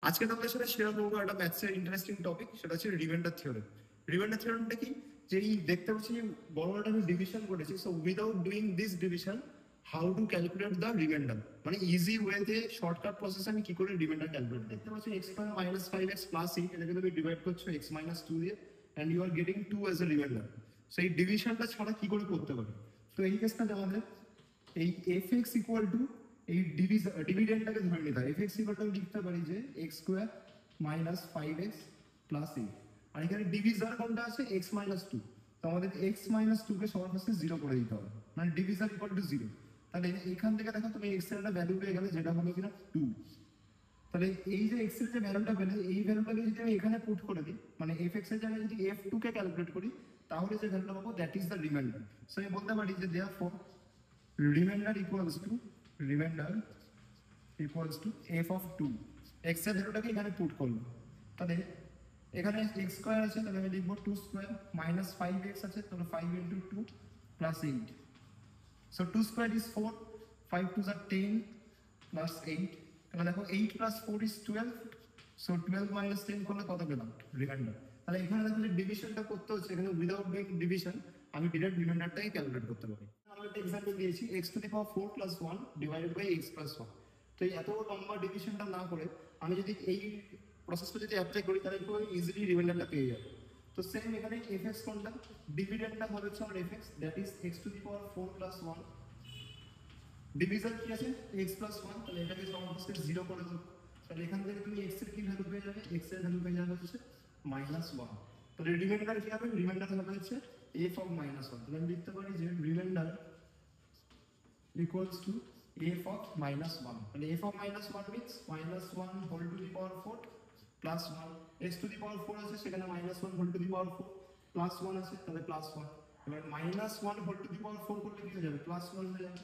আজকে তোমাদের সাথে শেয়ার করবো একটা ম্যাথসের ইন্টারেস্টিং টপিক, সেটা হচ্ছে রিমাইন্ডার থিওরেম। রিমাইন্ডার থিওরেমটা কি, যে এই দেখতে পাচ্ছি বর্ণনাটা আমি ডিভিশন করেছি, so without doing this division how to calculate the reminder, মানে ইজি ওয়েতে শর্টকাট প্রসেস আমি কি করে রিমাইন্ডার ক্যালকুলেট দেখতে পাচ্ছি x square minus 5x plus 8, এটাকে তুমি ডিভাইড করছো x মাইনাস 2 দিয়ে, and you are getting 2 as a remainder. So এই ডিভিশনটা ছাড়া কি করে করতে পারি? তো এই কেসটা আমাদের এই fx ইকুয়াল টু এই ডিভিডেন্ডটাকে ধরে নিতে হয়। fx ইকুয়াল টু লিখতে পারি যে x square minus 5x plus 8, আর এখানে ডিভিজার কোনটা আছে x মাইনাস 2, তো আমাদের x মাইনাস 2 কে সবার ফার্স্টে 0 করে দিতে হবে, মানে ডিভিজার ইকুয়াল টু 0। তাহলে এখান থেকে দেখো তুমি x এর একটা ভ্যালু পেয়ে গেলে, যেটা হলো কিনা 2। তাহলে এই যে x এর যে ভ্যালুটা পেলে, এই ভ্যালুটাকে যদি আমি এখানে পুট করে দিই, মানে fx এর জায়গায় যদি f2 কে ক্যালকুলেট করি, তাহলে যে ভ্যালুটা পাবো that is the reminder. So আমি বলতে পারি যে therefore remainder equals to f of 2, x এর ভ্যালুটাকে এখানে পুট করলাম। তাহলে এখানে x স্কয়ার আছে, তাহলে আমি লিখব 2 স্কয়ার মাইনাস 5x আছে, তাহলে 5 into 2 plus 8, so 2 square is 4, 5 2s are 10 plus 8, তাহলে দেখো 8 plus 4 is 12, so 12 minus 10 করলে কত পেলাম? রিমাইন্ডার। তাহলে এখানে দেখো যে ডিভিশনটা করতে হচ্ছে, এখানে উইদাউট ডুইং ডিভিশন আমি ডিরেক্ট রিমাইন্ডারটাকে ক্যালকুলেট করতে পারি। আমরা একটা एग्जांपल দিয়েছি x to the power 4 plus 1 divided by x plus 1। তো এই এত লম্বা ডিভিশনটা না করে আমি যদি এই প্রসেসটা যদি অ্যাপ্লাই করি, তাহলে খুব ইজিলি রিমাইন্ডারটা পেয়ে যাব। তো সেম এখানে fx কোনটা, ডিভিডেন্ডটা হবে হচ্ছে আমার fx, that is x to the power 4 plus 1, division কি আছে x plus 1, তাহলে এটাকে সমানভাবে 0 করে দাও। তাহলে এখান থেকে তুমি x এর কি ভ্যালু পেয়ে যাবে? x এর ভ্যালু পেয়ে যাবে হচ্ছে -1। তাহলে রিমাইন্ডার কি হবে? রিমাইন্ডার হবে হচ্ছে f of -1। তাহলে আমি লিখতে পারি যে reminder equals to f of -1। তাহলে f of -1 means -1 whole to the power 4 plus 1, x to the power 4 আছে, সেখানে -1 whole to the power 4 plus 1 আছে, তাহলে +1। এবার -1 whole to the power 4 করলে কি হয়ে যাবে? +1 হয়ে যাবে।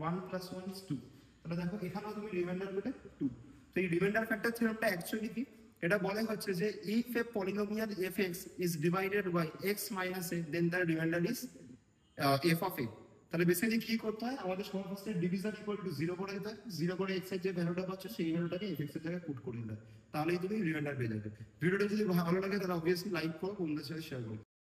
1 plus 1 is 2। তাহলে দেখো এখানেও তুমি রিমাইন্ডার পেলে 2। তো এই রিমাইন্ডার ফ্যাক্টর থিওরেমটা অ্যাকচুয়ালি কি, এটা বলা হচ্ছে যে if a polynomial fx is divided by x minus a, then the remainder is f of a। তাহলে বেসিক্যালি কি করতে হয়, আমাদের সবার ফার্স্টে ডিভিজন ইকুয়াল টু 0 করে দিতে হয়। 0 করে x এর যে ভ্যালুটা পাচ্ছ সেই ভ্যালুটাকে fx এর জায়গায় পুট করে দিতে হয়, তাহলেই তুমি রিমাইন্ডার পেয়ে যাবে। ভিডিওটা যদি ভালো লাগে তাহলে অবভিয়াসলি লাইক করো, বন্ধুদের সাথে শেয়ার করো।